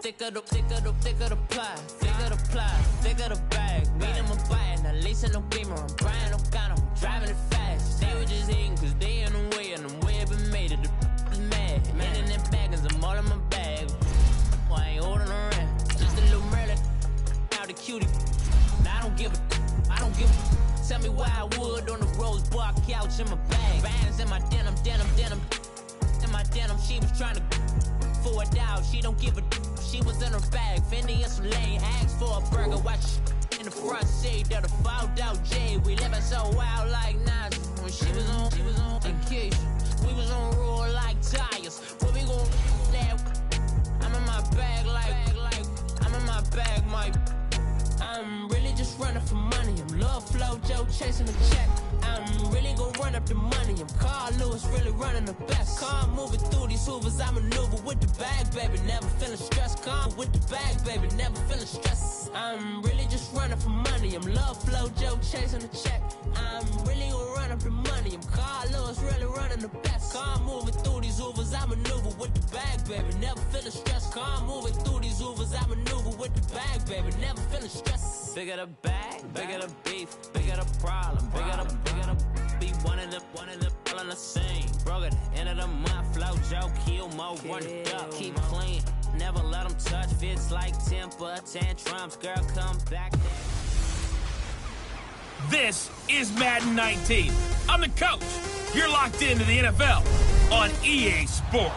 thicker the pie, thicker the ply, thicker the bag. Meet them a buy, now listen no beamer. I'm Brian O'Connor, I'm driving it fast. They were just hating cause they in the way, and the way I've been made it, the is mad. Man in them baggins, I'm all in my bag. Well, I ain't holding around, just a little Merlin, out the cutie. Now I don't give a. Tell me why I would on the rose bar couch in my bag. Bands in my denim. In my denim, she was trying to for a doubt. She don't give a. She was in her bag. Fendi and some lame hags for a burger. Watch in the front seat of the fouled out J. We living so wild like Nas. When she was on vacation. We was on roll like tires. What we gon' that? I'm in my bag like I'm in my bag, Mike. I'm really just running for money. I'm Love Flow Joe chasing the check. I'm really gonna run up the money. I'm Carl Lewis, really running the best. Car moving through these hoovers, I maneuver with the bag, baby. Never feeling stressed. Car with the bag, baby. Never feeling stressed. I'm really just running for money. I'm Love Flow Joe chasing the check. I'm really gonna run up the money. I'm Carl Lewis, really running the best. Car moving through these hoovers, I maneuver with the bag, baby. Never feeling stressed. Car moving through these hoovers, I maneuver with the bag, baby. Never feeling stressed. Bigger the bag, bigger the beef, bigger the problem, bigger the be one of them all in the same. Broke at the end of the month, flow Joe, kill mo, run it up, keep clean. Never let them touch, fits like temper tantrums. Girl, come back. This is Madden 19. I'm the coach. You're locked into the NFL on EA Sports.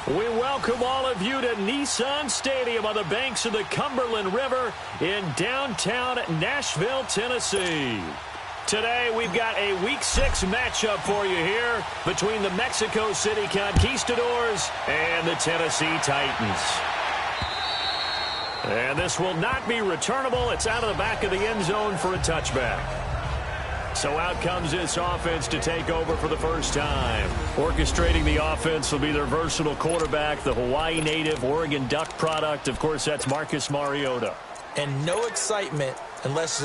We welcome all of you to Nissan Stadium on the banks of the Cumberland River in downtown Nashville, Tennessee. Today, we've got a Week 6 matchup for you here between the Mexico City Conquistadors and the Tennessee Titans. And this will not be returnable. It's out of the back of the end zone for a touchback. So out comes this offense to take over for the first time. Orchestrating the offense will be their versatile quarterback, the Hawaii native, Oregon Duck product. Of course, that's Marcus Mariota. And no excitement unless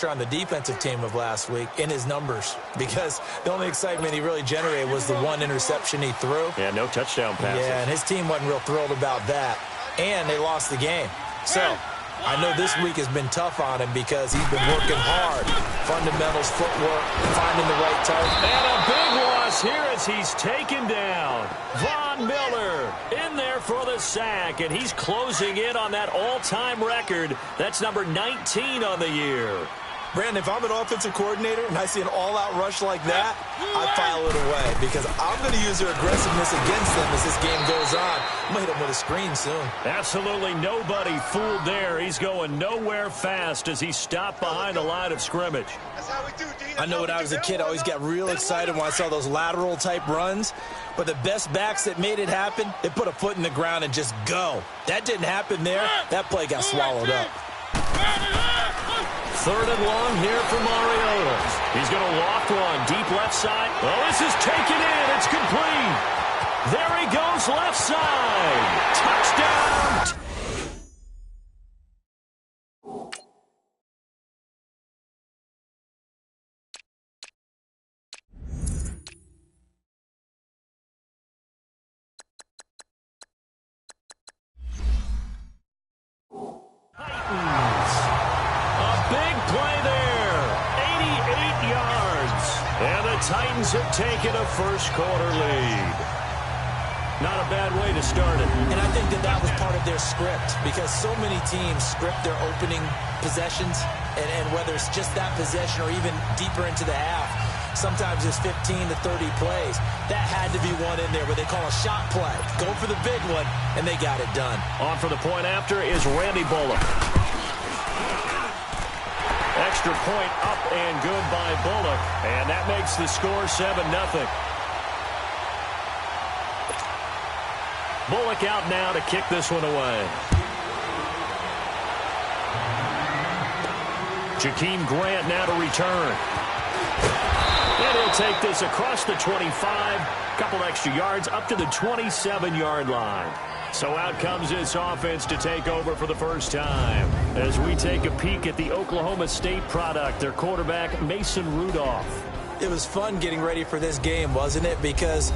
you're on the defensive team of last week in his numbers, because the only excitement he really generated was the one interception he threw. Yeah, no touchdown passes. Yeah, and his team wasn't real thrilled about that. And they lost the game. So I know this week has been tough on him because he's been working hard. Fundamentals, footwork, finding the right target. And a big loss here as he's taken down. Von Miller in there for the sack, and he's closing in on that all-time record. That's number 19 on the year. Brandon, if I'm an offensive coordinator and I see an all-out rush like that, I file it away because I'm going to use their aggressiveness against them as this game goes on. I'm going to hit them with a screen soon. Absolutely nobody fooled there. He's going nowhere fast as he stopped behind the line of scrimmage. I know when I was a kid, I always got real excited when I saw those lateral-type runs. But the best backs that made it happen, they put a foot in the ground and just go. That didn't happen there. That play got swallowed up. Third and long here for Mariota. He's going to loft one, deep left side. Oh, this is taken in. It's complete. There he goes, left side. Touchdown. Titans. A big play there. 88 yards. And the Titans have taken a first-quarter lead. Not a bad way to start it. And I think that was part of their script because so many teams script their opening possessions, and whether it's just that possession or even deeper into the half, sometimes it's 15 to 30 plays. That had to be one in there where they call a shot play. Go for the big one, and they got it done. On for the point after is Randy Bullock. Extra point up and good by Bullock, and that makes the score 7-0. Bullock out now to kick this one away. Jakeem Grant now to return. And he'll take this across the 25, couple extra yards up to the 27-yard line. So out comes this offense to take over for the first time. As we take a peek at the Oklahoma State product, their quarterback, Mason Rudolph. It was fun getting ready for this game, wasn't it? Because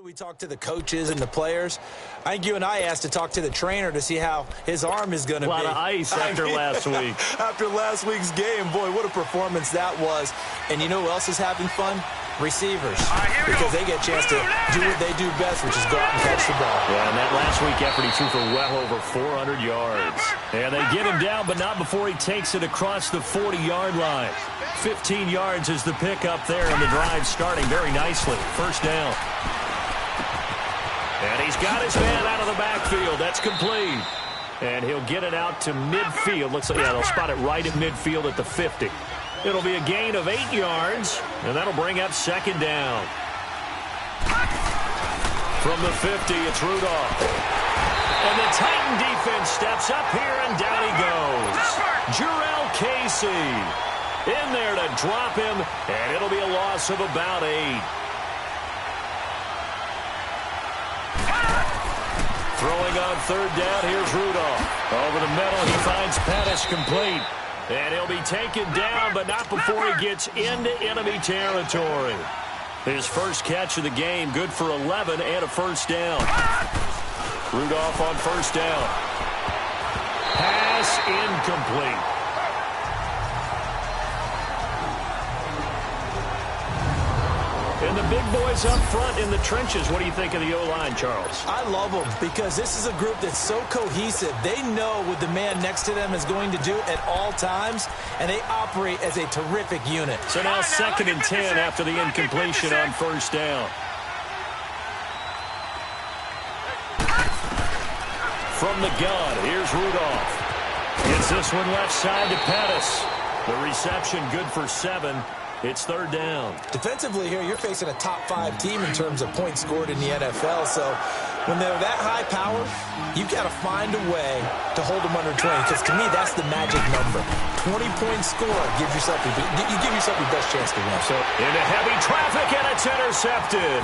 We talked to the coaches and the players. I think you and I asked to talk to the trainer to see how his arm is going to be. A lot of ice after last week. After last week's game, boy, what a performance that was. And you know who else is having fun? Receivers. Because they get a chance to do what they do best, which is go out and catch the ball. Yeah, and that last week effort, he threw for well over 400 yards. And they get him down, but not before he takes it across the 40-yard line. 15 yards is the pickup there, and the drive starting very nicely. First down. And he's got his man out of the backfield. That's complete. And he'll get it out to midfield. Looks like, yeah, they'll spot it right at midfield at the 50. It'll be a gain of 8 yards, and that'll bring up second down. From the 50, it's Rudolph. And the Titan defense steps up here, and down he goes. Jurrell Casey in there to drop him, and it'll be a loss of about 8. Throwing on third down, here's Rudolph. Over the middle, he finds Pettis complete. And he'll be taken down, but not before he gets into enemy territory. His first catch of the game, good for 11 and a first down. Rudolph on first down. Pass incomplete. And the big boys up front in the trenches. What do you think of the O-line, Charles? I love them because this is a group that's so cohesive. They know what the man next to them is going to do at all times, and they operate as a terrific unit. So now second and 10 after the incompletion on first down. From the gun, here's Rudolph. Gets this one left side to Pettis. The reception good for 7. It's third down. Defensively here, you're facing a top-5 team in terms of points scored in the NFL. So when they're that high power, you've got to find a way to hold them under 20. Because to me, that's the magic number. 20-point score gives yourself you give yourself your best chance to win. So into heavy traffic, and it's intercepted.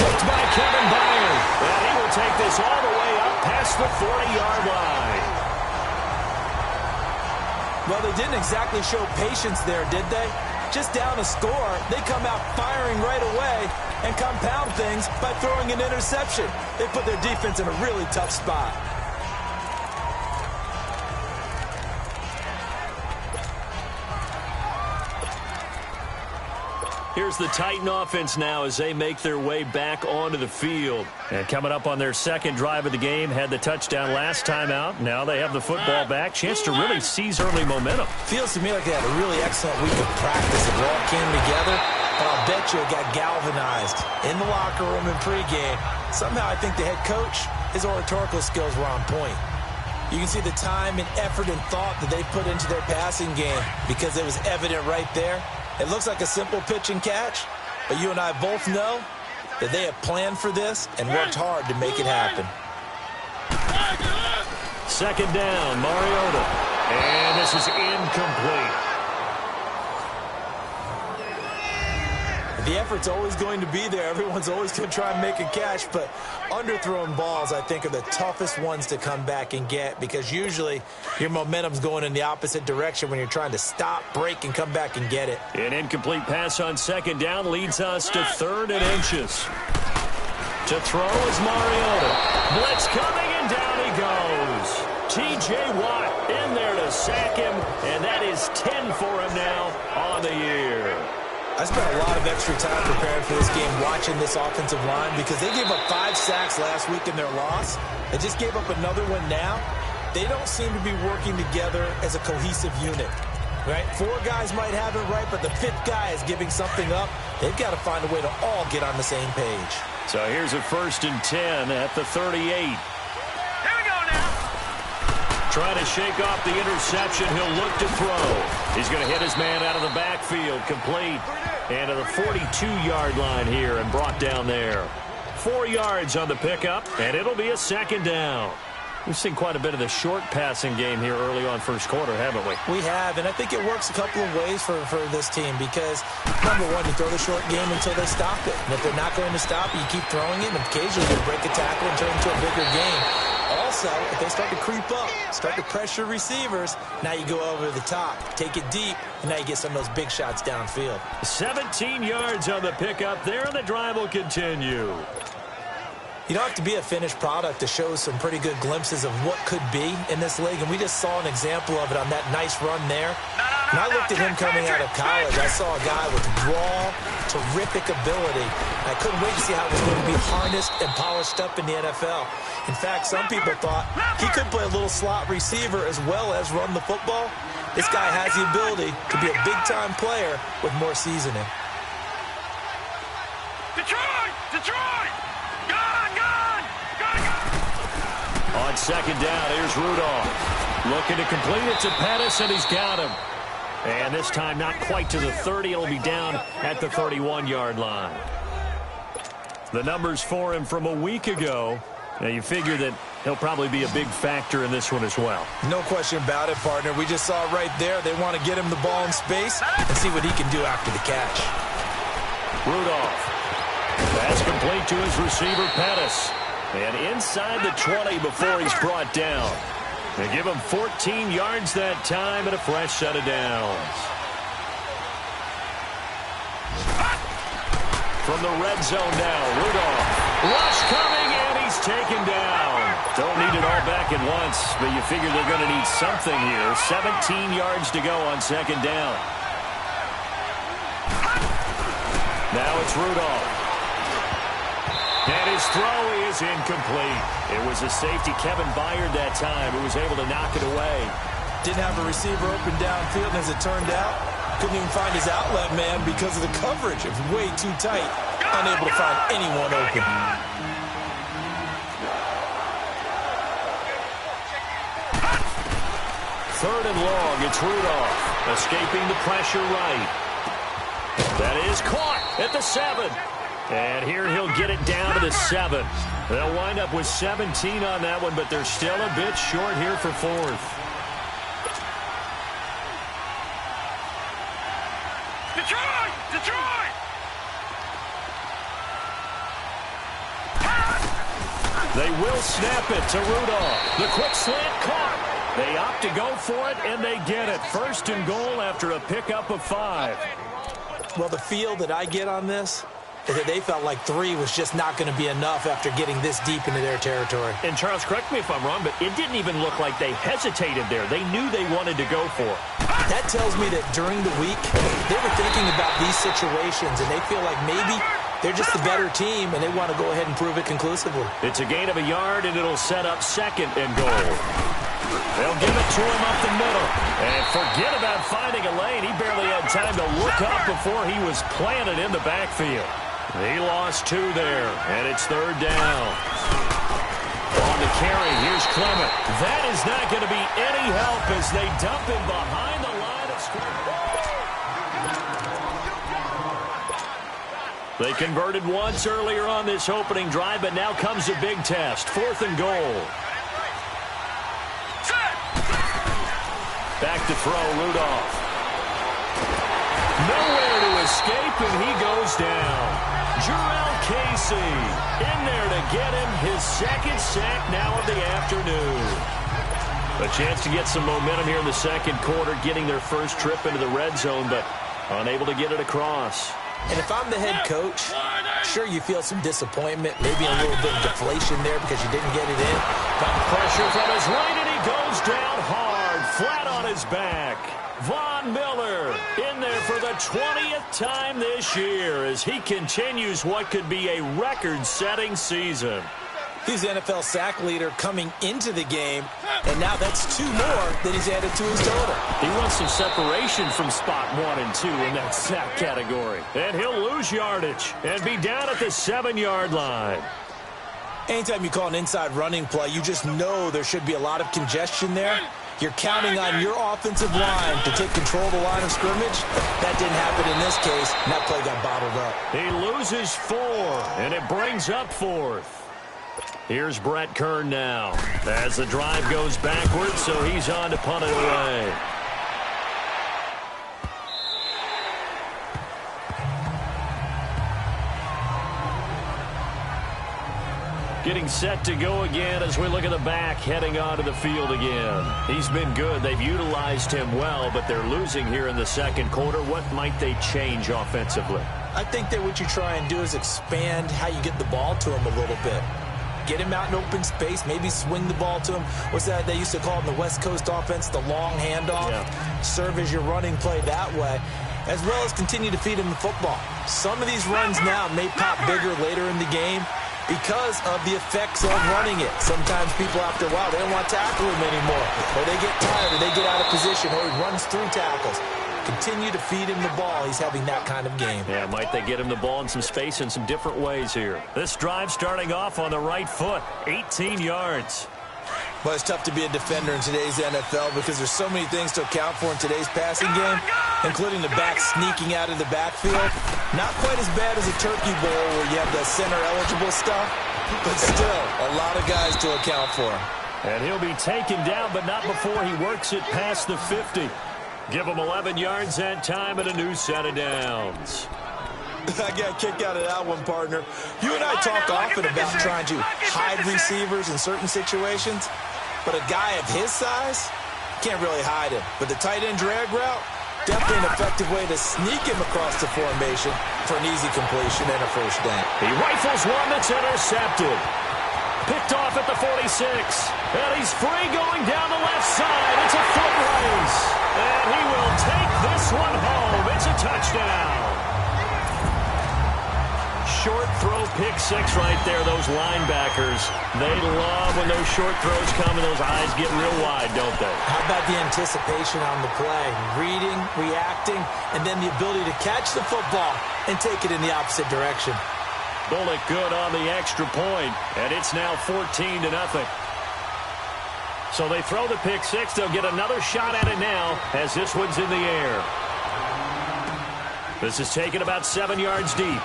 Hooked by Kevin Byard. And he will take this all the way up past the 40-yard line. Well, they didn't exactly show patience there, did they? Just down a score, they come out firing right away and compound things by throwing an interception. They put their defense in a really tough spot. Here's the Titan offense now as they make their way back onto the field. And coming up on their second drive of the game, had the touchdown last time out. Now they have the football back. Chance to really seize early momentum. Feels to me like they had a really excellent week of practice. It all came together, but I'll bet you it got galvanized in the locker room in pregame. Somehow I think the head coach, his oratorical skills were on point. You can see the time and effort and thought that they put into their passing game because it was evident right there. It looks like a simple pitch and catch, but you and I both know that they have planned for this and worked hard to make it happen. Second down, Mariota. And this is incomplete. The effort's always going to be there. Everyone's always going to try and make a catch, but underthrown balls, I think, are the toughest ones to come back and get because usually your momentum's going in the opposite direction when you're trying to stop, break, and come back and get it. An incomplete pass on second down leads us to 3rd and inches. To throw is Mariota. Blitz coming, and down he goes. T.J. Watt in there to sack him, and that is 10 for him now on the year. I spent a lot of extra time preparing for this game watching this offensive line because they gave up 5 sacks last week in their loss. They just gave up another one now. They don't seem to be working together as a cohesive unit. Right? 4 guys might have it right, but the 5th guy is giving something up. They've got to find a way to all get on the same page. So here's a 1st and 10 at the 38. Here we go now. Trying to shake off the interception. He'll look to throw. He's going to hit his man out of the backfield. Complete. And to the 42-yard line here and brought down there. 4 yards on the pickup, and it'll be a second down. We've seen quite a bit of the short passing game here early on first quarter, haven't we? We have, and I think it works a couple of ways for this team because, number one, you throw the short game until they stop it. And if they're not going to stop it, you keep throwing it, and occasionally you break a tackle and turn it into a bigger game. Also, if they start to creep up, start to pressure receivers, now you go over the top, take it deep, and now you get some of those big shots downfield. 17 yards on the pickup there, and the drive will continue. You don't have to be a finished product to show some pretty good glimpses of what could be in this league, and we just saw an example of it on that nice run there. When I looked at him coming out of college, I saw a guy with raw, terrific ability. I couldn't wait to see how it was going to be harnessed and polished up in the NFL. In fact, some people thought he could play a little slot receiver as well as run the football. This guy has the ability to be a big-time player with more seasoning. Detroit! Detroit! Gone! On second down, here's Rudolph. Looking to complete it to Pettis, and he's got him. And this time not quite to the 30. It'll be down at the 31-yard line. The numbers for him from a week ago. Now, you figure that he'll probably be a big factor in this one as well. No question about it, partner. We just saw it right there. They want to get him the ball in space and see what he can do after the catch. Rudolph. Pass complete to his receiver, Pettis. And inside the 20 before he's brought down. They give him 14 yards that time and a fresh set of downs. From the red zone now, Rudolph. Rush coming, and he's taken down. Don't need it all back at once, but you figure they're going to need something here. 17 yards to go on second down. Now it's Rudolph. And his throw is incomplete. It was a safety, Kevin Byard, that time, who was able to knock it away. Didn't have a receiver open downfield, and as it turned out, couldn't even find his outlet man because of the coverage. It was way too tight. Unable to find anyone open. Third and long, it's Rudolph. Escaping the pressure right. That is caught at the 7. And here he'll get it down to the 7. They'll wind up with 17 on that one, but they're still a bit short here for fourth. Detroit! Detroit! They will snap it to Rudolph. The quick slant caught. They opt to go for it, and they get it. First and goal after a pickup of 5. Well, the feel that I get on this is that they felt like 3 was just not going to be enough after getting this deep into their territory. And, Charles, correct me if I'm wrong, but it didn't even look like they hesitated there. They knew they wanted to go for it. That tells me that during the week, they were thinking about these situations, and they feel like maybe they're just the better team, and they want to go ahead and prove it conclusively. It's a gain of a yard, and it'll set up second and goal. They'll give it to him up the middle. And forget about finding a lane. He barely had time to look up before he was planted in the backfield. He lost 2 there, and it's third down. On the carry, here's Clement. That is not going to be any help as they dump him behind the line of scrimmage. They converted once earlier on this opening drive, but now comes a big test. 4th and goal. Back to throw, Rudolph. Nowhere to escape, and he goes down. Jarrell Casey in there to get him his second sack now of the afternoon. A chance to get some momentum here in the second quarter, getting their first trip into the red zone, but unable to get it across. And if I'm the head coach, sure, you feel some disappointment, maybe a little bit of deflation there because you didn't get it in. But pressure from his right, and he goes down hard, flat on his back. Von Miller in there for the 20th time this year as he continues what could be a record-setting season. He's the NFL sack leader coming into the game, and now that's 2 more that he's added to his total. He wants some separation from spot 1 and 2 in that sack category. And he'll lose yardage and be down at the 7-yard line. Anytime you call an inside running play, you just know there should be a lot of congestion there. You're counting on your offensive line to take control of the line of scrimmage. That didn't happen in this case, and that play got bottled up. He loses 4, and it brings up 4th. Here's Brett Kern now as the drive goes backwards, so he's on to punt it away. Getting set to go again as we look at the back heading onto the field again. He's been good. They've utilized him well, but they're losing here in the second quarter. What might they change offensively? I think that what you try and do is expand how you get the ball to him a little bit. get him out in open space, maybe swing the ball to him. What's that they used to call it in the West Coast offense, the long handoff? Yeah. Serve as your running play that way, as well as continue to feed him the football. Some of these runs now may pop bigger later in the game because of the effects of running it. Sometimes people, after a while, they don't want to tackle him anymore, or they get tired, or they get out of position, or he runs through tackles. Continue to feed him the ball. He's having that kind of game. Yeah, might they get him the ball in some space in some different ways here. This drive starting off on the right foot, 18 yards. Well, it's tough to be a defender in today's NFL because there's so many things to account for in today's passing game, including the back sneaking out of the backfield. Not quite as bad as a turkey bowl where you have the center-eligible stuff, but still a lot of guys to account for. And he'll be taken down, but not before he works it past the 50. Give him 11 yards that time and a new set of downs. I got a kick out of that one, partner. You and I talk often about trying to hide receivers in certain situations, but a guy of his size can't really hide him. But the tight end drag route, definitely an effective way to sneak him across the formation for an easy completion and a first down. He rifles one that's intercepted. Picked off at the 46. And he's free going down the left side. It's a foot race. And he will take this one home. It's a touchdown. Short throw, pick six right there. Those linebackers, they love when those short throws come and those eyes get real wide, don't they? How about the anticipation on the play? Reading, reacting, and then the ability to catch the football and take it in the opposite direction. Bullock good on the extra point, and it's now 14-0. So they throw the pick six. They'll get another shot at it now as this one's in the air. This is taken about 7 yards deep.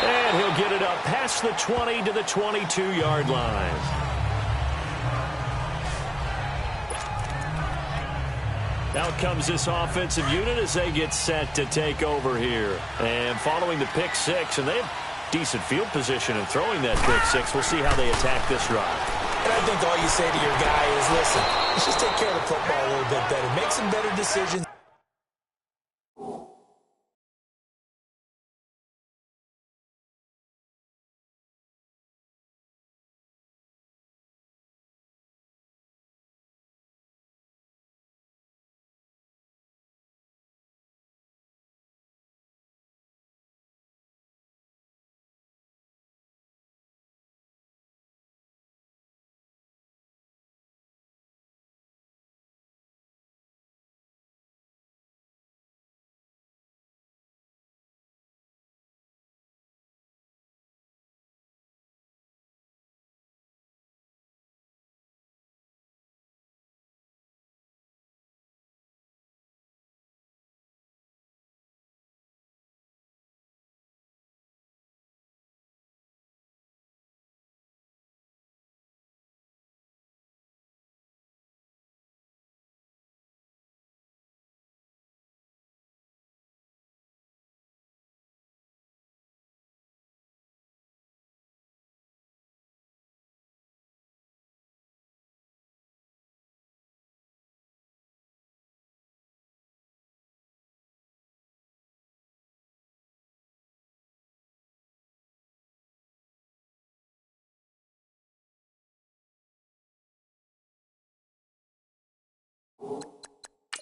And he'll get it up past the 20 to the 22-yard line. Out comes this offensive unit as they get set to take over here. And following the pick six, and they have decent field position in throwing that pick six. We'll see how they attack this drive. And I think all you say to your guy is, listen, let's just take care of the football a little bit better. Make some better decisions.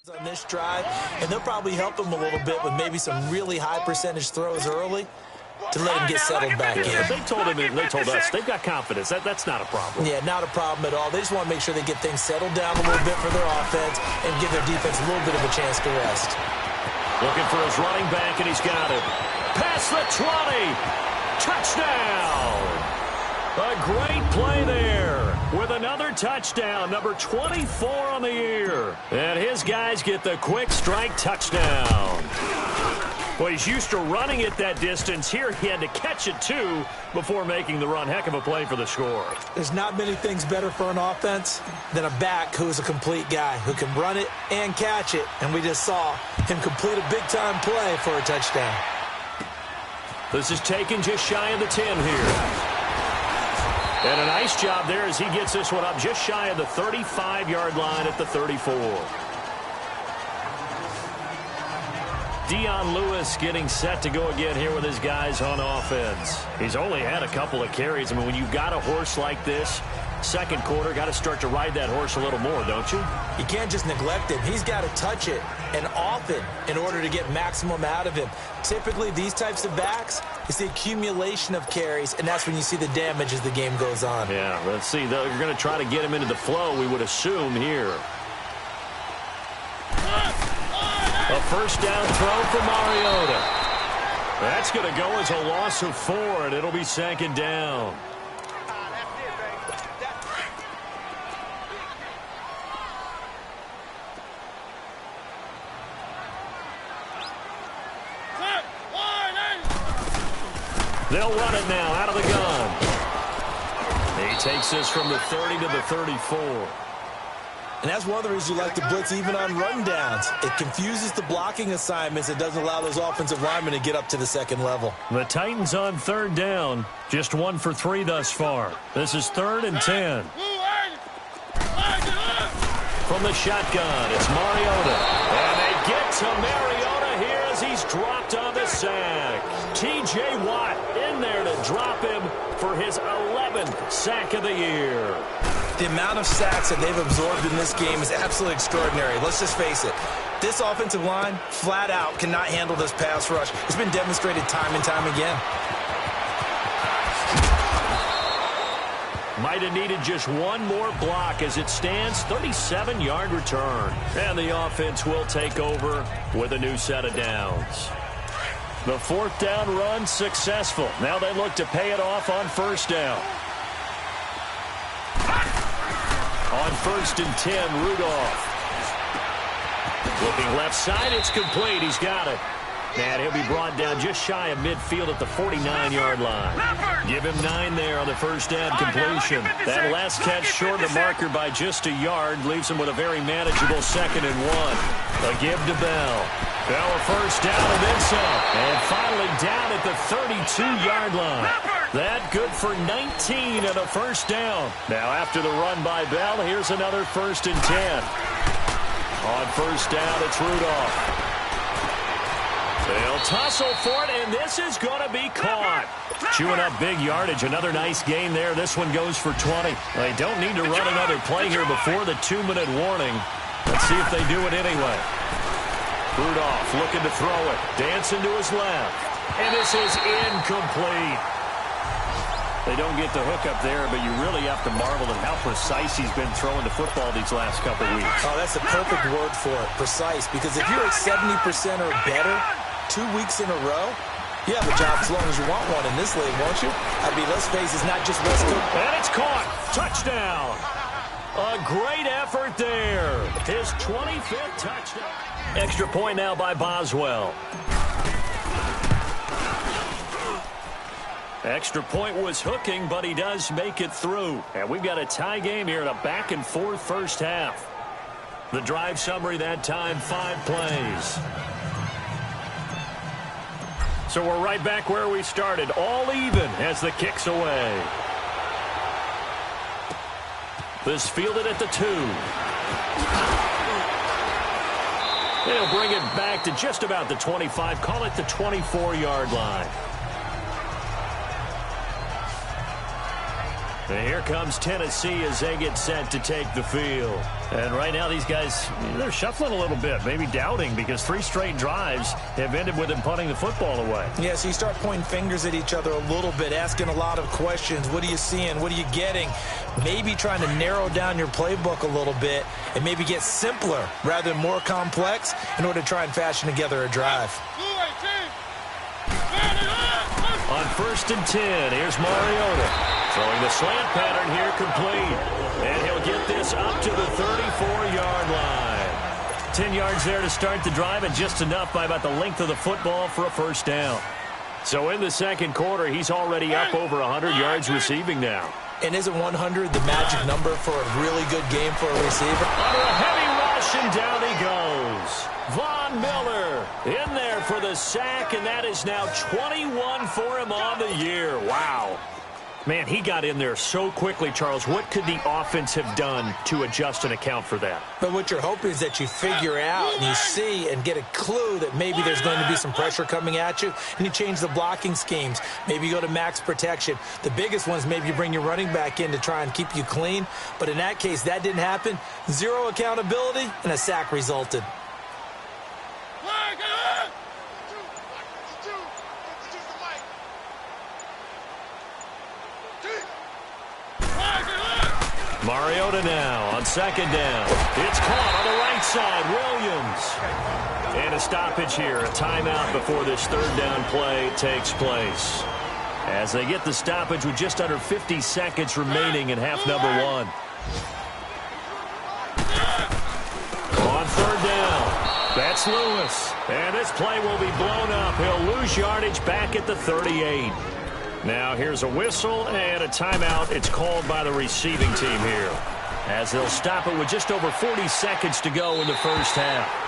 On this drive, and they'll probably help him a little bit with maybe some really high percentage throws early to let him get settled back in. They told him, and they told us, they've got confidence. That's not a problem. Yeah, not a problem at all. They just want to make sure they get things settled down a little bit for their offense and give their defense a little bit of a chance to rest. Looking for his running back, and he's got it. Past the 20. Touchdown. A great play there with another touchdown, number 24 on the year. And his guys get the quick strike touchdown. Well, he's used to running it that distance. Here he had to catch it, too, before making the run. Heck of a play for the score. There's not many things better for an offense than a back who's a complete guy, who can run it and catch it. And we just saw him complete a big-time play for a touchdown. This is taken just shy of the 10 here. And a nice job there as he gets this one up just shy of the 35-yard line at the 34. Dion Lewis getting set to go again here with his guys on offense. He's only had a couple of carries. I mean, when you've got a horse like this, second quarter, got to start to ride that horse a little more, don't you? You can't just neglect him. He's got to touch it, and often, in order to get maximum out of him. Typically, these types of backs, it's the accumulation of carries, and that's when you see the damage as the game goes on. Yeah, let's see. They're going to try to get him into the flow, we would assume, here. A first down throw for Mariota. That's going to go as a loss of 4, and it'll be second down. They'll run it now out of the gun. He takes this from the 30 to the 34. And that's one of the reasons you like to blitz even on rundowns. It confuses the blocking assignments. It doesn't allow those offensive linemen to get up to the second level. The Titans on third down. Just 1 for 3 thus far. This is 3rd and 10. From the shotgun, it's Mariota. And they get to Mariota here as he's dropped on the sack. T.J. Watt in there to drop him for his 11th sack of the year. The amount of sacks that they've absorbed in this game is absolutely extraordinary. Let's just face it. This offensive line, flat out, cannot handle this pass rush. It's been demonstrated time and time again. Might have needed just one more block as it stands, 37-yard return. And the offense will take over with a new set of downs. The 4th down run successful. Now they look to pay it off on first down. On 1st and 10, Rudolph. Looking left side, it's complete. He's got it. And he'll be brought down just shy of midfield at the 49-yard line. Give him 9 there on the first down completion. That last catch short of the marker by just a yard leaves him with a very manageable 2nd and 1. A give to Bell. Bell a first down and then some. And finally down at the 32-yard line. That good for 19 and a first down. Now after the run by Bell, here's another 1st and 10. On first down, it's Rudolph. They'll tussle for it, and this is going to be caught. Chewing up big yardage. Another nice gain there. This one goes for 20. They don't need to run another play here before the 2-minute warning. Let's see if they do it anyway. Rudolph looking to throw it. Dancing to his left. And this is incomplete. They don't get the hook up there, but you really have to marvel at how precise he's been throwing the football these last couple weeks. Oh, that's the perfect word for it, precise. Because if you're at 70% or better 2 weeks in a row, you have a job as long as you want one in this league, won't you? I mean, let's face it, it's not just West Coast. And it's caught. Touchdown. A great effort there. His 25th touchdown. Extra point now by Boswell. Extra point was hooking, but he does make it through. And we've got a tie game here in a back-and-forth first half. The drive summary that time, 5 plays. So we're right back where we started, all even as the kick's away. This fielded at the 2. They'll bring it back to just about the 25, call it the 24-yard line. And here comes Tennessee as they get set to take the field. And right now these guys, they're shuffling a little bit, maybe doubting, because 3 straight drives have ended with them punting the football away. Yeah, so you start pointing fingers at each other a little bit, asking a lot of questions. What are you seeing? What are you getting? Maybe trying to narrow down your playbook a little bit and maybe get simpler rather than more complex in order to try and fashion together a drive. On 1st and 10, here's Mariota. Throwing the slant pattern here complete. And he'll get this up to the 34-yard line. 10 yards there to start the drive, and just enough by about the length of the football for a first down. So in the second quarter, he's already up over 100 yards receiving now. And isn't 100 the magic number for a really good game for a receiver? Under a heavy rush, and down he goes. Von Miller in there for the sack, and that is now 21 for him on the year. Wow. Man, he got in there so quickly, Charles. What could the offense have done to adjust and account for that? But what you're hoping is that you figure out and you see and get a clue that maybe there's going to be some pressure coming at you, and you change the blocking schemes. Maybe you go to max protection. The biggest one is maybe you bring your running back in to try and keep you clean. But in that case, that didn't happen. Zero accountability, and a sack resulted. Mariota now on second down. It's caught on the right side. Williams. And a stoppage here. A timeout before this third down play takes place. As they get the stoppage with just under 50 seconds remaining in half number 1. On third down. That's Lewis. And this play will be blown up. He'll lose yardage back at the 38. Now here's a whistle and a timeout. It's called by the receiving team here, as they'll stop it with just over 40 seconds to go in the first half.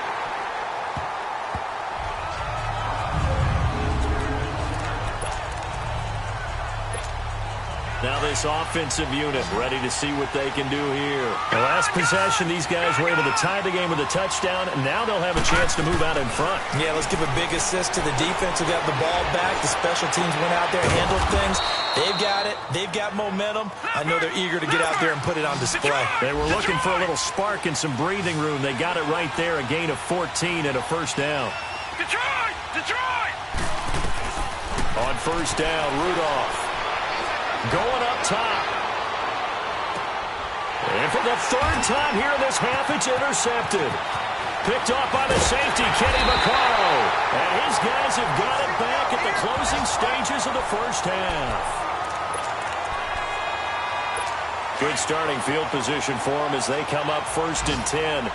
Now this offensive unit ready to see what they can do here. The last possession, these guys were able to tie the game with a touchdown, and now they'll have a chance to move out in front. Yeah, let's give a big assist to the defense who got the ball back. The special teams went out there, handled things. They've got it. They've got momentum. I know they're eager to get out there and put it on display. They were looking for a little spark and some breathing room. They got it right there, a gain of 14 and a first down. Detroit! Detroit! On first down, Rudolph. Going up top. And for the third time here in this half, it's intercepted. Picked off by the safety, Kenny Vaccaro. And his guys have got it back at the closing stages of the first half. Good starting field position for them as they come up 1st and 10.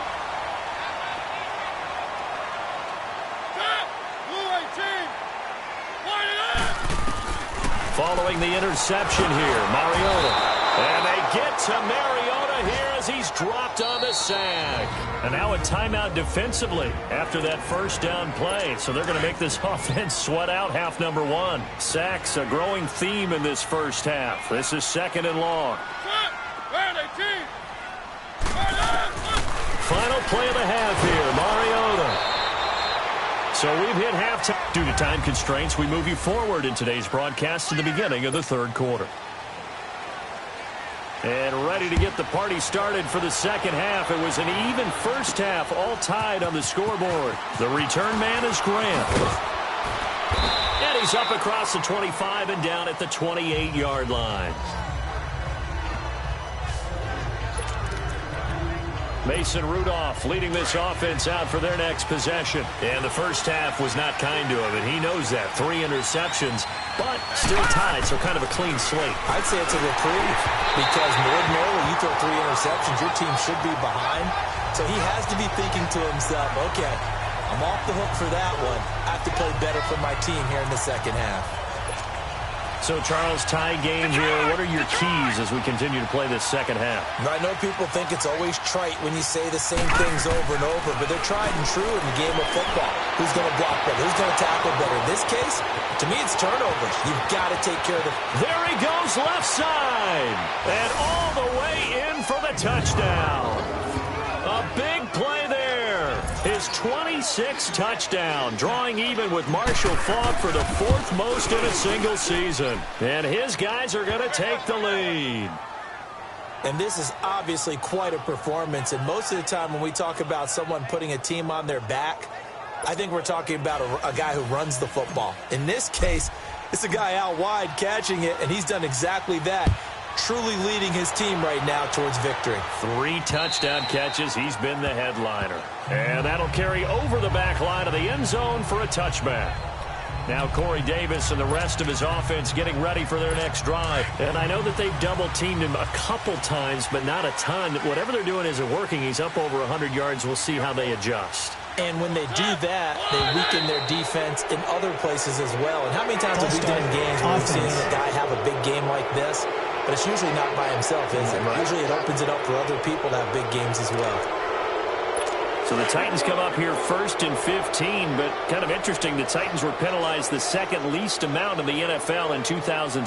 Following the interception here, Mariota. And they get to Mariota here as he's dropped on the sack. And now a timeout defensively after that first down play. So they're going to make this offense sweat out half number 1. Sacks, a growing theme in this first half. This is 2nd and long. Final play of the half here, Mariota. So we've hit halftime. Due to time constraints, we move you forward in today's broadcast to the beginning of the third quarter. And ready to get the party started for the second half. It was an even first half, all tied on the scoreboard. The return man is Grant. And he's up across the 25 and down at the 28-yard line. Mason Rudolph leading this offense out for their next possession. And the first half was not kind to him, and he knows that. 3 interceptions, but still tied, so kind of a clean slate. I'd say it's a reprieve because ordinarily you throw 3 interceptions, your team should be behind. So he has to be thinking to himself, okay, I'm off the hook for that one. I have to play better for my team here in the second half. So, Charles, tie game here. What are your keys as we continue to play this second half? I know people think it's always trite when you say the same things over and over, but they're tried and true in the game of football. Who's going to block better? Who's going to tackle better? In this case, to me, it's turnovers. You've got to take care of the... There he goes, left side. And all the way in for the touchdown. A big play there. His 26th touchdown, drawing even with Marshall Faulk for the 4th most in a single season. And his guys are going to take the lead. And this is obviously quite a performance. And most of the time when we talk about someone putting a team on their back, I think we're talking about a guy who runs the football. In this case, it's a guy out wide catching it, and he's done exactly that. Truly leading his team right now towards victory. 3 touchdown catches. He's been the headliner. And that'll carry over the back line of the end zone for a touchback. Now Corey Davis and the rest of his offense getting ready for their next drive. And I know that they've double-teamed him a couple times, but not a ton. Whatever they're doing isn't working. He's up over 100 yards. We'll see how they adjust. And when they do that, they weaken their defense in other places as well. And how many times have we done games where we've seen a guy have a big game like this? But it's usually not by himself, is it? Usually it opens it up for other people to have big games as well. So the Titans come up here 1st and 15, but kind of interesting, the Titans were penalized the second least amount in the NFL in 2017. To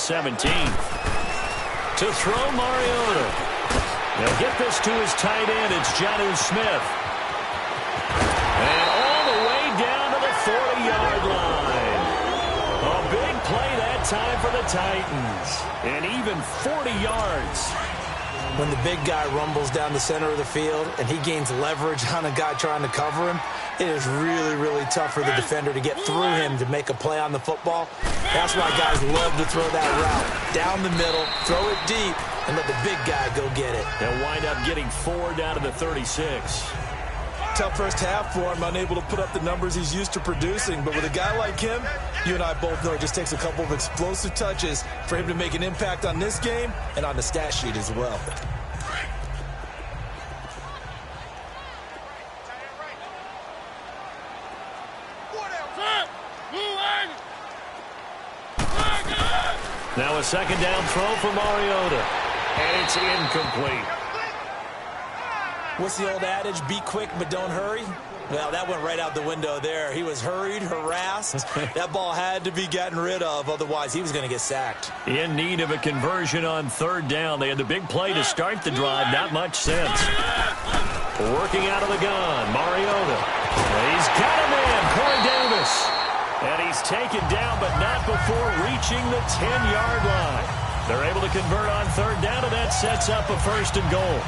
throw, Mariota. They'll get this to his tight end. It's Jonnu Smith. And all the way down to the 40-yard line. A big play that time for the Titans. And even 40 yards. When the big guy rumbles down the center of the field and he gains leverage on a guy trying to cover him, it is really, really tough for the defender to get through him to make a play on the football. That's why guys love to throw that route. Down the middle, throw it deep, and let the big guy go get it. They'll wind up getting 4 down to the 36. Tough first half for him, unable to put up the numbers he's used to producing. But with a guy like him, you and I both know it just takes a couple of explosive touches for him to make an impact on this game and on the stat sheet as well. Now a second down throw for Mariota. And it's incomplete. What's the old adage? Be quick, but don't hurry. Well, that went right out the window there. He was hurried, harassed. That ball had to be gotten rid of. Otherwise, he was going to get sacked. In need of a conversion on 3rd down. They had the big play to start the drive. Not much sense. Working out of the gun. Mariota. He's got him in. Corey Davis. And he's taken down, but not before reaching the 10-yard line. They're able to convert on 3rd down, and that sets up a 1st and goal.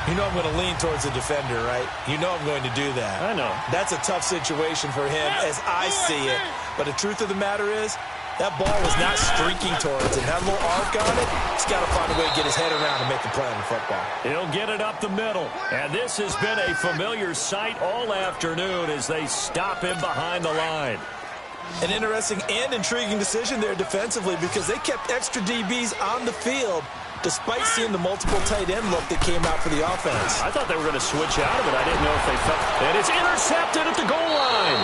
You know I'm going to lean towards the defender, right? You know I'm going to do that. I know. That's a tough situation for him as I see it. But the truth of the matter is, that ball was not streaking towards him. That little arc on it, he's got to find a way to get his head around and make the play on the football. He'll get it up the middle. And this has been a familiar sight all afternoon as they stop him behind the line. An interesting and intriguing decision there defensively because they kept extra DBs on the field despite seeing the multiple tight end look that came out for the offense. I thought they were going to switch out of it. I didn't know if they felt. And it's intercepted at the goal line.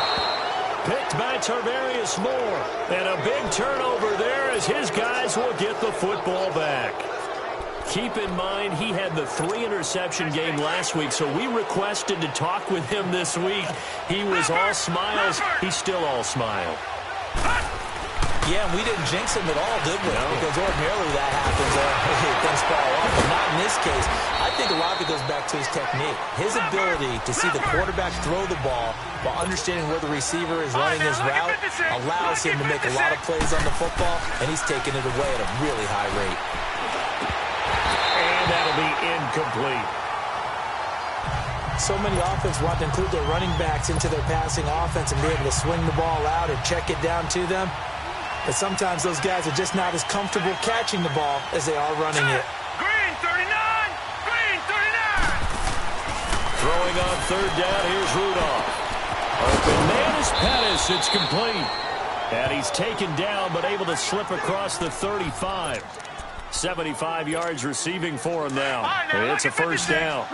Picked by Tarvarius Moore. And a big turnover there as his guys will get the football back. Keep in mind, he had the 3-interception game last week, so we requested to talk with him this week. He was all smiles. He's still all smile. Yeah, and we didn't jinx him at all, did we? No. Because ordinarily that happens. Things fall off, but not in this case. I think a lot of it goes back to his technique. His ability to see the quarterback throw the ball while understanding where the receiver is running his route allows him to make a lot of plays on the football, and he's taking it away at a really high rate. And that'll be incomplete. So many offenses want to include their running backs into their passing offense and be able to swing the ball out or check it down to them. But sometimes those guys are just not as comfortable catching the ball as they are running it. Green 39! Green 39! Throwing on 3rd down, here's Rudolph. Open man is Pettis. It's complete. And he's taken down, but able to slip across the 35. 75 yards receiving for him now. It's a 1st down.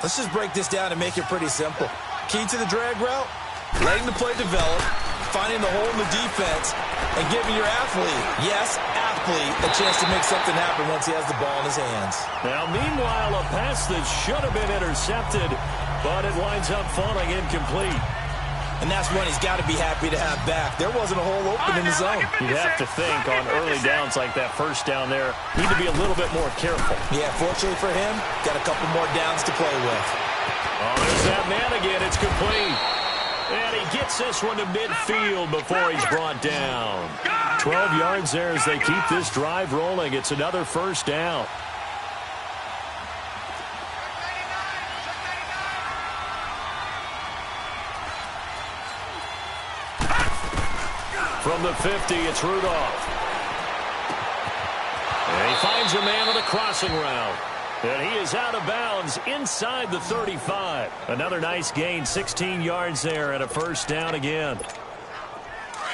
Let's just break this down and make it pretty simple. Key to the drag route, letting the play develop, finding the hole in the defense, and giving your athlete, yes, athlete, a chance to make something happen once he has the ball in his hands. Now, meanwhile, a pass that should have been intercepted, but it winds up falling incomplete. And that's one he's got to be happy to have back. There wasn't a hole open in the zone. You'd have to think on early downs like that 1st down there, need to be a little bit more careful. Yeah, fortunately for him, got a couple more downs to play with. Oh, there's that man again. It's complete. And he gets this one to midfield before he's brought down. 12 yards there as they keep this drive rolling. It's another 1st down. From the 50, it's Rudolph. And he finds a man on the crossing route. And he is out of bounds inside the 35. Another nice gain, 16 yards there and a 1st down again.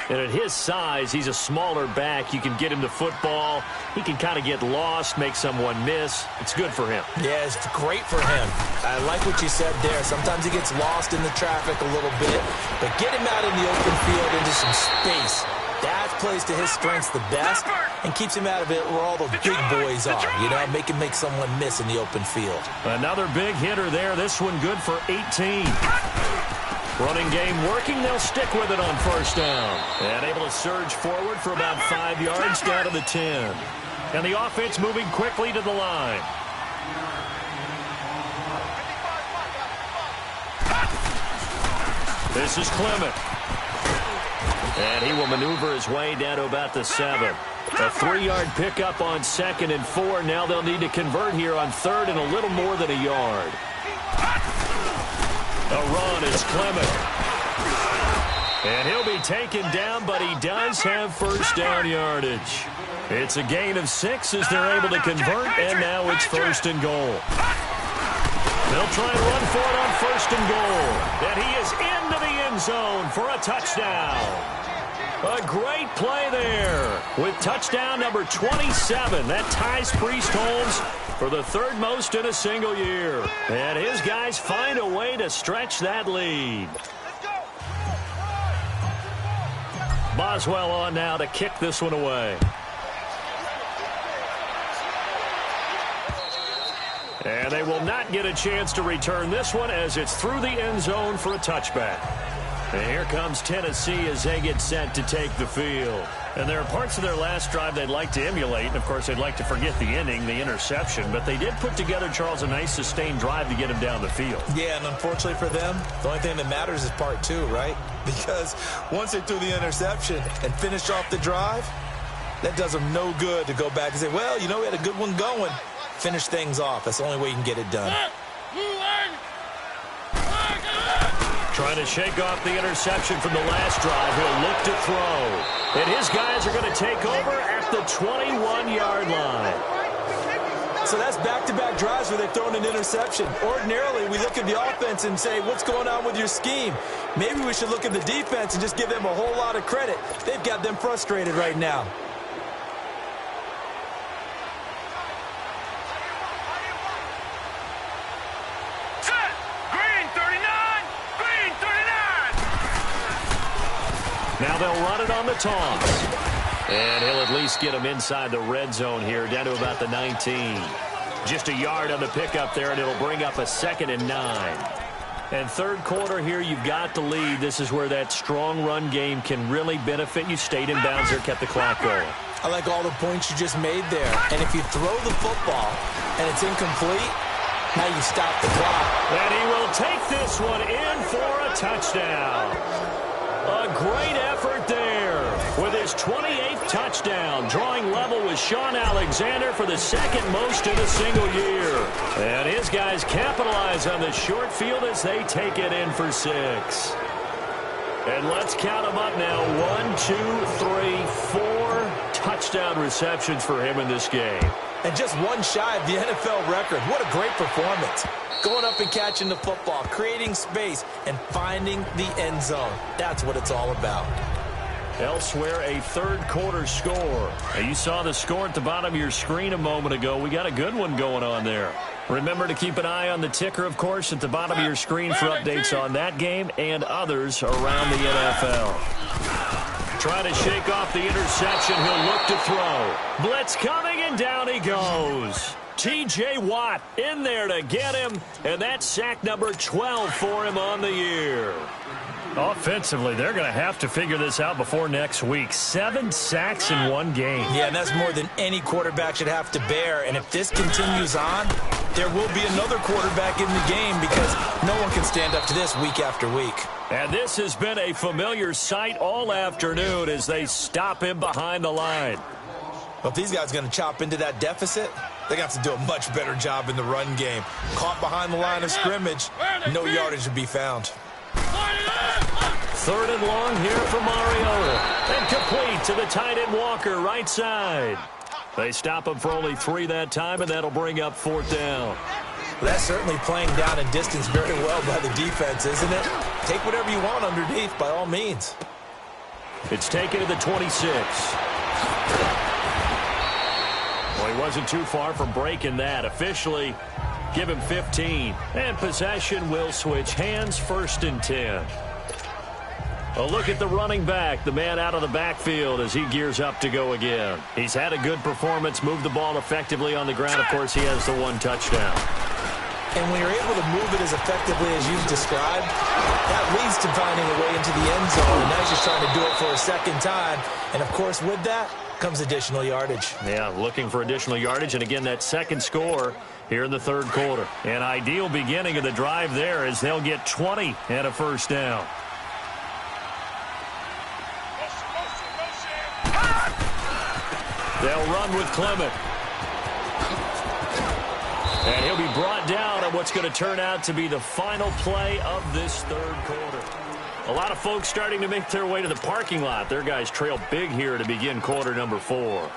And at his size, he's a smaller back. You can get him the football. He can kind of get lost, make someone miss. It's good for him. Yeah, it's great for him. I like what you said there. Sometimes he gets lost in the traffic a little bit. But get him out in the open field into some space. That plays to his strengths the best and keeps him out of it where all the big boys are, you know, make him make someone miss in the open field. Another big hitter there. This one good for 18. Running game working. They'll stick with it on first down. And able to surge forward for about 5 yards down to the 10. And the offense moving quickly to the line. This is Clement. And he will maneuver his way down to about the 7. A 3-yard pickup on 2nd and 4. Now they'll need to convert here on 3rd and a little more than a yard. A run is Clement. And he'll be taken down, but he does have first down yardage. It's a gain of 6 as they're able to convert, and now it's 1st and goal. They'll try and run for it on 1st and goal. And he is into the end zone for a touchdown. A great play there with touchdown number 27. That ties Priest Holmes for the 3rd most in a single year. And his guys find a way to stretch that lead. Boswell on now to kick this one away. And they will not get a chance to return this one as it's through the end zone for a touchback. And here comes Tennessee as they get set to take the field. And there are parts of their last drive they'd like to emulate. And, of course, they'd like to forget the inning, the interception. But they did put together, Charles, a nice sustained drive to get him down the field. Yeah, and unfortunately for them, the only thing that matters is part 2, right? Because once they threw the interception and finished off the drive, that does them no good to go back and say, well, you know, we had a good one going. Finish things off. That's the only way you can get it done. Trying to shake off the interception from the last drive. He'll look to throw. And his guys are going to take over at the 21-yard line. So that's back-to-back drives where they've thrown an interception. Ordinarily, we look at the offense and say, what's going on with your scheme? Maybe we should look at the defense and just give them a whole lot of credit. They've got them frustrated right now. Now they'll run it on the toss. And he'll at least get him inside the red zone here, down to about the 19. Just a yard on the pickup there, and it'll bring up a 2nd and 9. And 3rd quarter here, you've got to lead. This is where that strong run game can really benefit you. Stayed in bounds there, kept the clock going. I like all the points you just made there. And if you throw the football and it's incomplete, now you stop the clock. And he will take this one in for a touchdown. A great effort there with his 28th touchdown, drawing level with Sean Alexander for the 2nd most in a single year. And his guys capitalize on the short field as they take it in for 6. And let's count them up now. 1, 2, 3, 4 touchdown receptions for him in this game. And just one shy of the NFL record. What a great performance. Going up and catching the football, creating space, and finding the end zone. That's what it's all about. Elsewhere, a 3rd quarter score. Now, you saw the score at the bottom of your screen a moment ago. We got a good one going on there. Remember to keep an eye on the ticker, of course, at the bottom of your screen for updates on that game and others around the NFL. Trying to shake off the interception. He'll look to throw. Blitz coming, and down he goes. T.J. Watt in there to get him, and that's sack number 12 for him on the year. Offensively, they're going to have to figure this out before next week. 7 sacks in one game. Yeah, and that's more than any quarterback should have to bear. And if this continues on, there will be another quarterback in the game because no one can stand up to this week after week. And this has been a familiar sight all afternoon as they stop him behind the line. Well, if these guys are going to chop into that deficit, they're going to have to do a much better job in the run game. Caught behind the line of scrimmage, no yardage to be found. 3rd and long here for Mariota. And complete to the tight end Walker, right side. They stop him for only 3 that time, and that'll bring up 4th down. Well, that's certainly playing down and distance very well by the defense, isn't it? Take whatever you want underneath, by all means. It's taken to the 26. Well, he wasn't too far from breaking that. Officially, give him 15. And possession will switch hands, 1st and 10. A look at the running back, the man out of the backfield as he gears up to go again. He's had a good performance, moved the ball effectively on the ground. Of course, he has the one touchdown. And when you're able to move it as effectively as you've described, that leads to finding a way into the end zone. And now he's just trying to do it for a second time. And, of course, with that comes additional yardage. Yeah, looking for additional yardage. And, again, that second score here in the third quarter. An ideal beginning of the drive there as they'll get 20 and a first down. They'll run with Clement. And he'll be brought down on what's going to turn out to be the final play of this third quarter. A lot of folks starting to make their way to the parking lot. Their guys trail big here to begin quarter number 4.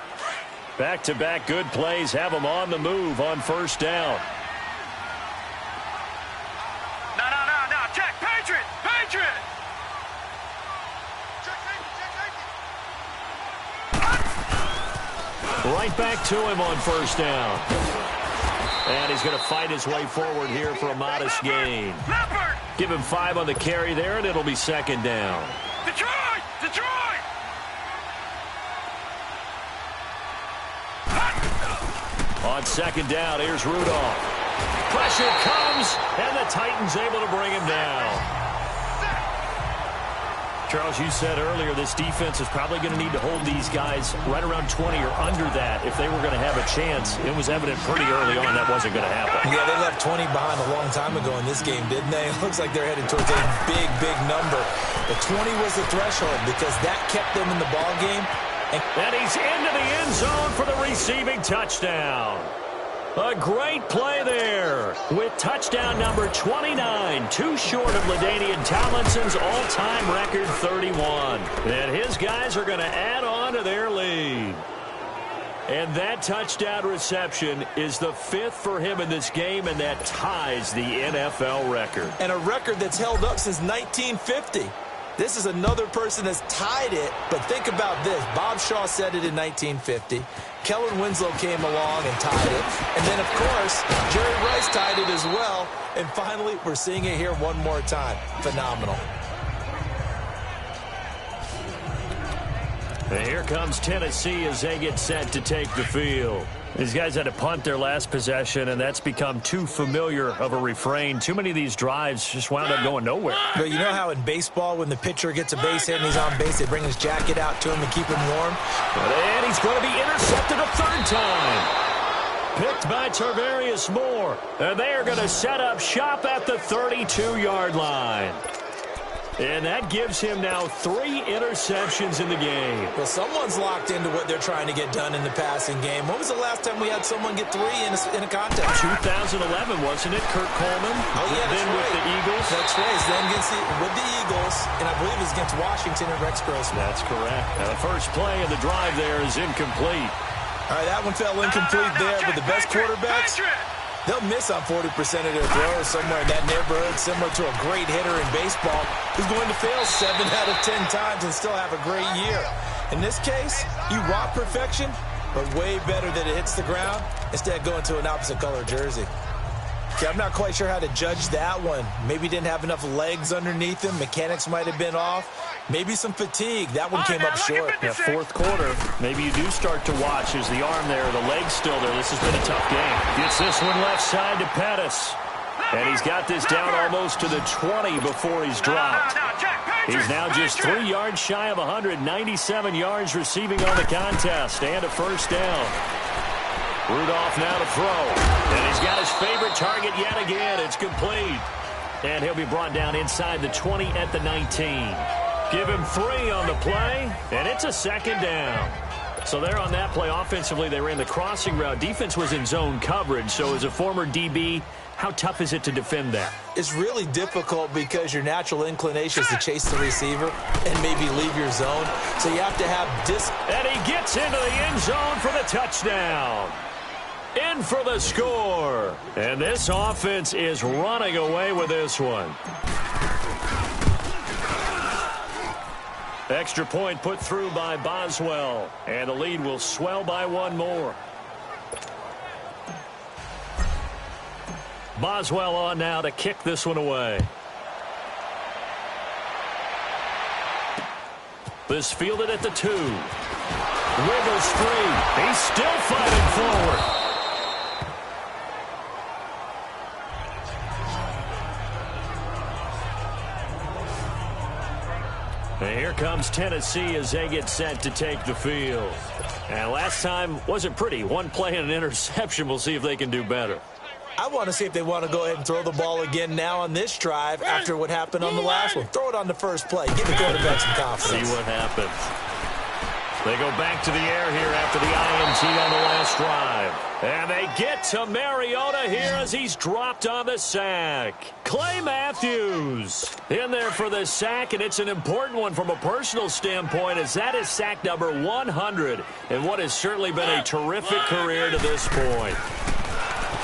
Back-to-back good plays have them on the move on first down. No. Check. Patriot. Right back to him on first down. And he's going to fight his way forward here for a modest gain. Give him 5 on the carry there, and it'll be second down. Detroit! On second down, here's Rudolph. Pressure comes, and the Titans able to bring him down. Charles, you said earlier this defense is probably going to need to hold these guys right around 20 or under that if they were going to have a chance. It was evident pretty early on that wasn't going to happen. Yeah, they left 20 behind a long time ago in this game, didn't they? It looks like they're headed towards a big number. But 20 was the threshold because that kept them in the ball game. And he's into the end zone for the receiving touchdown. A great play there with touchdown number 29, too short of LaDainian Tomlinson's all-time record 31. And his guys are going to add on to their lead. And that touchdown reception is the 5th for him in this game, and that ties the NFL record. And a record that's held up since 1950. This is another person that's tied it, but think about this. Bob Shaw said it in 1950. Kellen Winslow came along and tied it. And then, of course, Jerry Rice tied it as well. And finally, we're seeing it here one more time. Phenomenal. And here comes Tennessee as they get set to take the field. These guys had to punt their last possession, and that's become too familiar of a refrain. Too many of these drives just wound up going nowhere. But you know how in baseball, when the pitcher gets a base hit and he's on base, they bring his jacket out to him to keep him warm? And he's going to be intercepted a third time. Picked by Tarvarius Moore. And they are going to set up shop at the 32-yard line. And that gives him now 3 interceptions in the game. Well, someone's locked into what they're trying to get done in the passing game. When was the last time we had someone get 3 in a contest? 2011, wasn't it? Kurt Coleman? Oh, yeah, Then right. with the Eagles? That's right. Then with the Eagles, and I believe it's against Washington and Rex Grossman. That's correct. Now, the first play of the drive there is incomplete. All right, that one fell incomplete there, but the best quarterbacks, they'll miss on 40% of their throws somewhere in that neighborhood, similar to a great hitter in baseball who's going to fail 7 out of 10 times and still have a great year. In this case, you want perfection, but way better that it hits the ground instead of going to an opposite color jersey. Okay, I'm not quite sure how to judge that one. Maybe he didn't have enough legs underneath him. Mechanics might have been off. Maybe some fatigue. That one came up short. Yeah, fourth quarter. Maybe you do start to watch as the arm there, the leg's still there. This has been a tough game. Gets this one left side to Pettis. And he's got this down almost to the 20 before he's dropped. He's now just 3 yards shy of 197 yards receiving on the contest. And a first down. Rudolph now to throw. And he's got his favorite target yet again. It's complete. And he'll be brought down inside the 20 at the 19. Give him 3 on the play, and it's a second down. So there on that play, offensively, they ran the crossing route. Defense was in zone coverage, so as a former DB, how tough is it to defend that? It's really difficult because your natural inclination is to chase the receiver and maybe leave your zone. So you have to have And he gets into the end zone for the touchdown. In for the score. And this offense is running away with this one. Extra point put through by Boswell. And the lead will swell by 1 more. Boswell on now to kick this one away. This fielded at the 2. Wiggles free. He's still fighting forward. And here comes Tennessee as they get set to take the field. And last time wasn't pretty. One play and an interception. We'll see if they can do better. I want to see if they want to go ahead and throw the ball again now on this drive after what happened on the last one. Throw it on the first play. Give the quarterback some confidence. See what happens. They go back to the air here after the INT on the last drive. And they get to Mariota here as he's dropped on the sack. Clay Matthews in there for the sack, and it's an important one from a personal standpoint as that is sack number 100 in what has certainly been a terrific career to this point.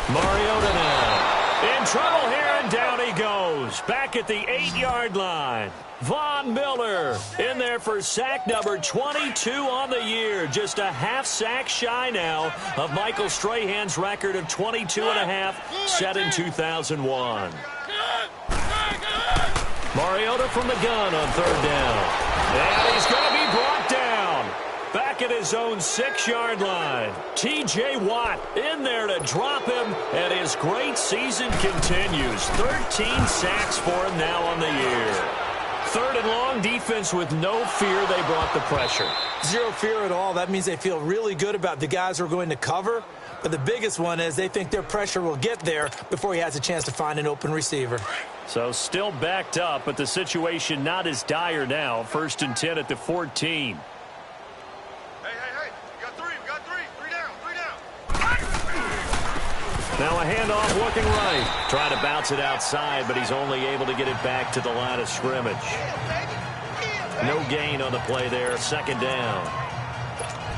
Mariota now in trouble here, and down he goes. Back at the 8-yard line. Von Miller in there for sack number 22 on the year. Just a half sack shy now of Michael Strahan's record of 22.5 set in 2001. Mariota from the gun on 3rd down. And he's going to be brought down. Back at his own 6-yard line. T.J. Watt in there to drop him, and his great season continues. 13 sacks for him now on the year. 3rd and long, defense with no fear. They brought the pressure. Zero fear at all. That means they feel really good about the guys who are going to cover. But the biggest one is they think their pressure will get there before he has a chance to find an open receiver. So still backed up, but the situation not as dire now. 1st and 10 at the 14. Now a handoff looking right. Trying to bounce it outside, but he's only able to get it back to the line of scrimmage. No gain on the play there. 2nd down.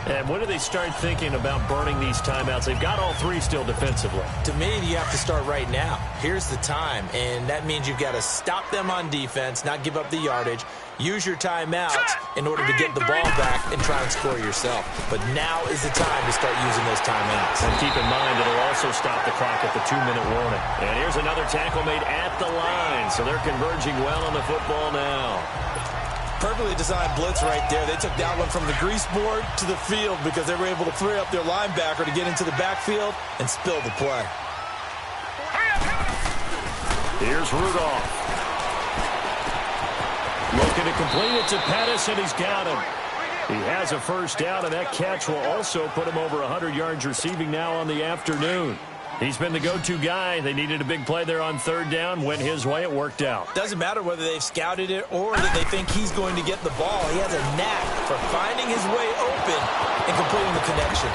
And when do they start thinking about burning these timeouts? They've got all 3 still defensively. To me, you have to start right now. Here's the time, and that means you've got to stop them on defense, not give up the yardage. Use your timeouts in order to get the ball back and try and score yourself. But now is the time to start using those timeouts. And keep in mind, it'll also stop the clock at the 2-minute warning. And here's another tackle made at the line, so they're converging well on the football now. Perfectly designed blitz right there. They took that one from the grease board to the field because they were able to free up their linebacker to get into the backfield and spill the play. Here's Rudolph. Looking to complete it to Pettis, and he's got him. He has a 1st down, and that catch will also put him over 100 yards receiving now on the afternoon. He's been the go-to guy. They needed a big play there on 3rd down. Went his way. It worked out. Doesn't matter whether they've scouted it or that they think he's going to get the ball. He has a knack for finding his way open and completing the connection.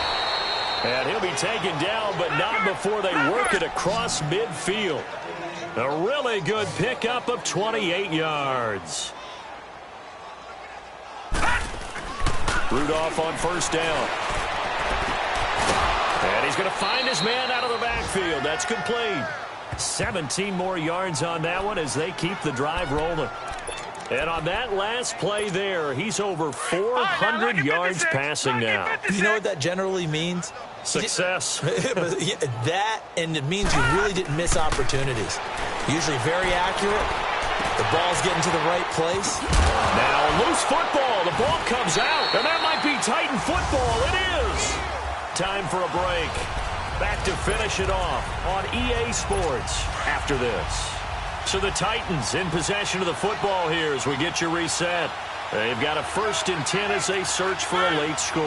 And he'll be taken down, but not before they work it across midfield. A really good pickup of 28 yards. Rudolph on 1st down. And he's going to find his man out of the backfield. That's complete. 17 more yards on that one as they keep the drive rolling. And on that last play there, he's over 400 yards passing now. You know what that generally means? Success. That, and it means you really didn't miss opportunities. Usually very accurate. The ball's getting to the right place. Now loose football. The ball comes out. And that might be Titan football. It is. Time for a break. Back to finish it off on EA Sports after this. So the Titans in possession of the football here as we get you reset. They've got a 1st and 10 as they search for a late score.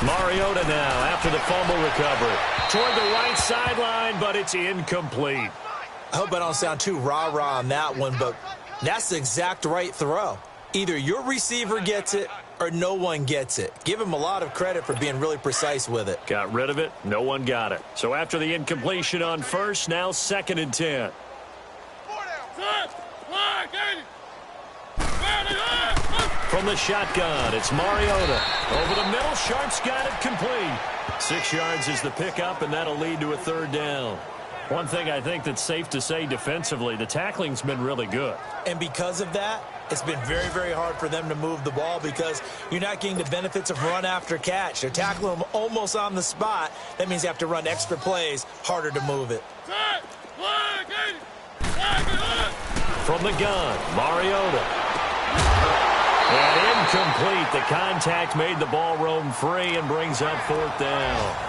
Mariota now after the fumble recovery. Toward the right sideline, but it's incomplete. I hope I don't sound too rah-rah on that one, but that's the exact right throw. Either your receiver gets it or no one gets it. Give him a lot of credit for being really precise with it. Got rid of it. No one got it. So after the incompletion on 1st, now 2nd and 10. From the shotgun, it's Mariota. Over the middle, Sharp's got it complete. 6 yards is the pickup, and that'll lead to a 3rd down. One thing I think that's safe to say defensively, the tackling's been really good. And because of that, it's been very, very hard for them to move the ball because you're not getting the benefits of run after catch. They're tackling them almost on the spot. That means you have to run extra plays, harder to move it. From the gun, Mariota. Incomplete. The contact made the ball roam free and brings up 4th down.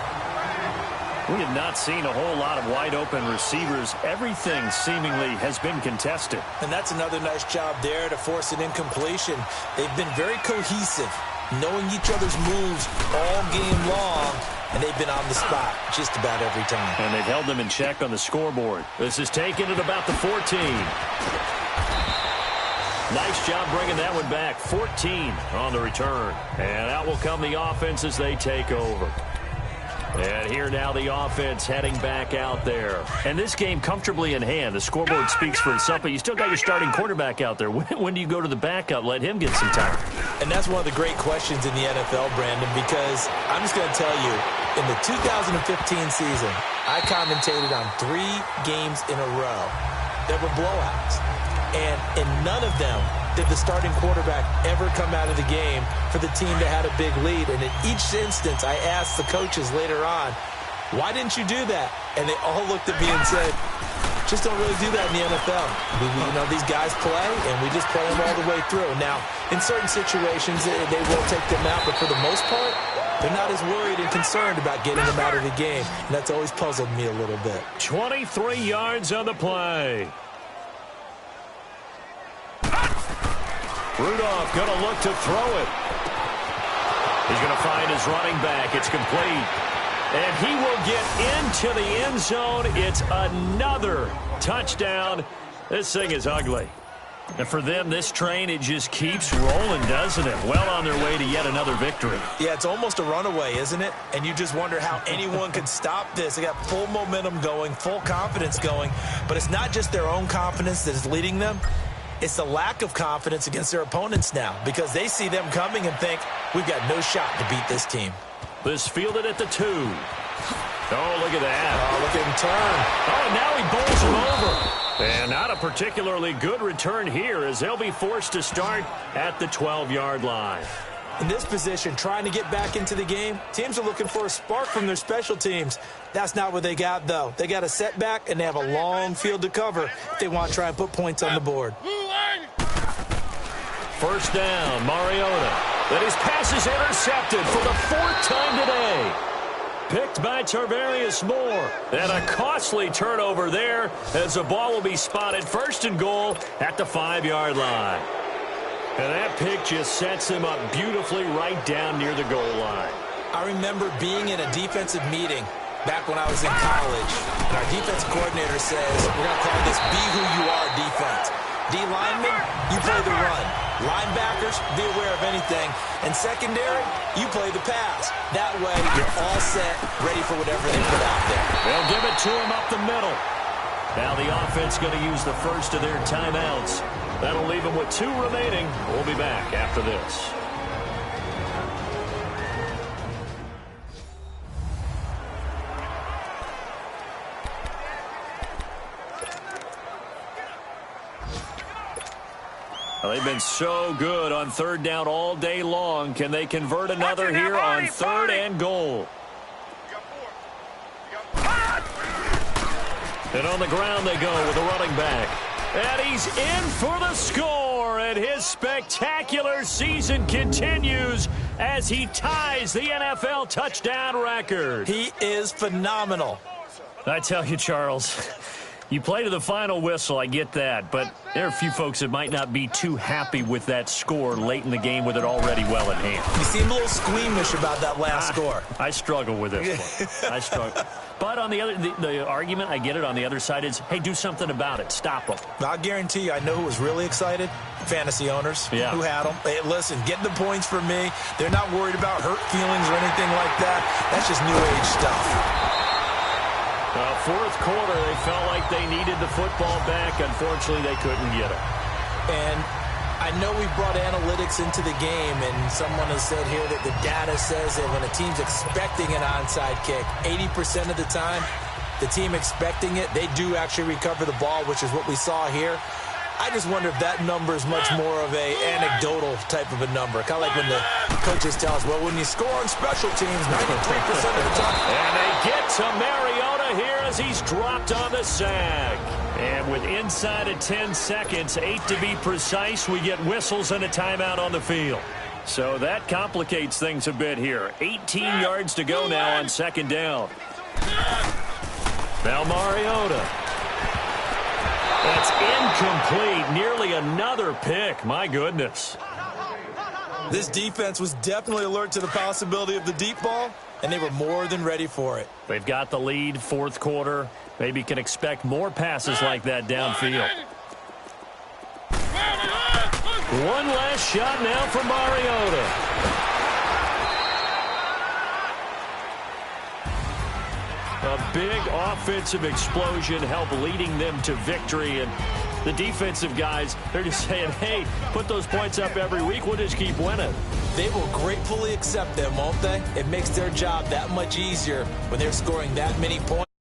We have not seen a whole lot of wide-open receivers. Everything seemingly has been contested. And that's another nice job there to force an incompletion. They've been very cohesive, knowing each other's moves all game long, and they've been on the spot just about every time. And they've held them in check on the scoreboard. This is taken at about the 14. Nice job bringing that one back. 14 on the return. And out will come the offense as they take over. And here now the offense heading back out there. And this game comfortably in hand. The scoreboard speaks for itself, but you still got your starting quarterback out there. When do you go to the backup? Let him get some time. And that's one of the great questions in the NFL, Brandon, because I'm just going to tell you, in the 2015 season, I commentated on 3 games in a row that were blowouts. And in none of them did the starting quarterback ever come out of the game for the team that had a big lead. And in each instance, I asked the coaches later on, why didn't you do that? And they all looked at me and said, just don't really do that in the NFL. These guys play, and we just play them all the way through. Now, in certain situations, they will take them out, but for the most part, they're not as worried and concerned about getting them out of the game. And that's always puzzled me a little bit. 23 yards on the play. Rudolph going to look to throw it. He's going to find his running back. It's complete. And he will get into the end zone. It's another touchdown. This thing is ugly. And for them, this train, it just keeps rolling, doesn't it? Well on their way to yet another victory. Yeah, it's almost a runaway, isn't it? And you just wonder how anyone could stop this. They got full momentum going, full confidence going. But it's not just their own confidence that is leading them. It's the lack of confidence against their opponents now because they see them coming and think, we've got no shot to beat this team. This fielded at the 2. Oh, look at that. Oh, look at him turn. Oh, and now he bowls him over. And not a particularly good return here as they'll be forced to start at the 12-yard line. In this position, trying to get back into the game, teams are looking for a spark from their special teams. That's not what they got, though. They got a setback, and they have a long field to cover if they want to try and put points on the board. First down, Mariota. Then his pass is intercepted for the 4th time today. Picked by Tarvarius Moore. And a costly turnover there as the ball will be spotted 1st and goal at the 5-yard line. And that pick just sets him up beautifully right down near the goal line. I remember being in a defensive meeting back when I was in college. And our defense coordinator says, we're going to call this be who you are defense. D linemen, you play the run. Linebackers, be aware of anything. And secondary, you play the pass. That way, you're all set, ready for whatever they put out there. They'll give it to him up the middle. Now the offense going to use the first of their timeouts. That'll leave them with 2 remaining. We'll be back after this. Well, they've been so good on 3rd down all day long. Can they convert another here on 3rd and goal? And on the ground they go with a running back. And he's in for the score, and his spectacular season continues as he ties the NFL touchdown record. He is phenomenal. I tell you, Charles, you play to the final whistle, I get that, but there are a few folks that might not be too happy with that score late in the game with it already well in hand. You seem a little squeamish about that last score. I struggle with this one. I struggle. But on the argument, I get it, on the other side is, hey, do something about it. Stop them. I'll guarantee you, I know who was really excited. Fantasy owners who had them. Hey, listen, get the points for me. They're not worried about hurt feelings or anything like that. That's just new age stuff. 4th quarter, they felt like they needed the football back. Unfortunately, they couldn't get it. And I know we brought analytics into the game, and someone has said here that the data says that when a team's expecting an onside kick, 80% of the time, the team expecting it, they do actually recover the ball, which is what we saw here. I just wonder if that number is much more of a anecdotal type of a number. Kind of like when the coaches tell us, well, when you score on special teams, 93% of the time. And they get to Mariota here as he's dropped on the sack. And with inside of 10 seconds, 8 to be precise, we get whistles and a timeout on the field. So that complicates things a bit here. 18 yards to go now on second down. Now Mariota. That's incomplete. Nearly another pick. My goodness. This defense was definitely alert to the possibility of the deep ball, and they were more than ready for it. They've got the lead, fourth quarter. Maybe can expect more passes like that downfield. One last shot now for Mariota. A big offensive explosion helped leading them to victory. And the defensive guys, they're just saying, hey, put those points up every week. We'll just keep winning. They will gratefully accept them, won't they? It makes their job that much easier when they're scoring that many points.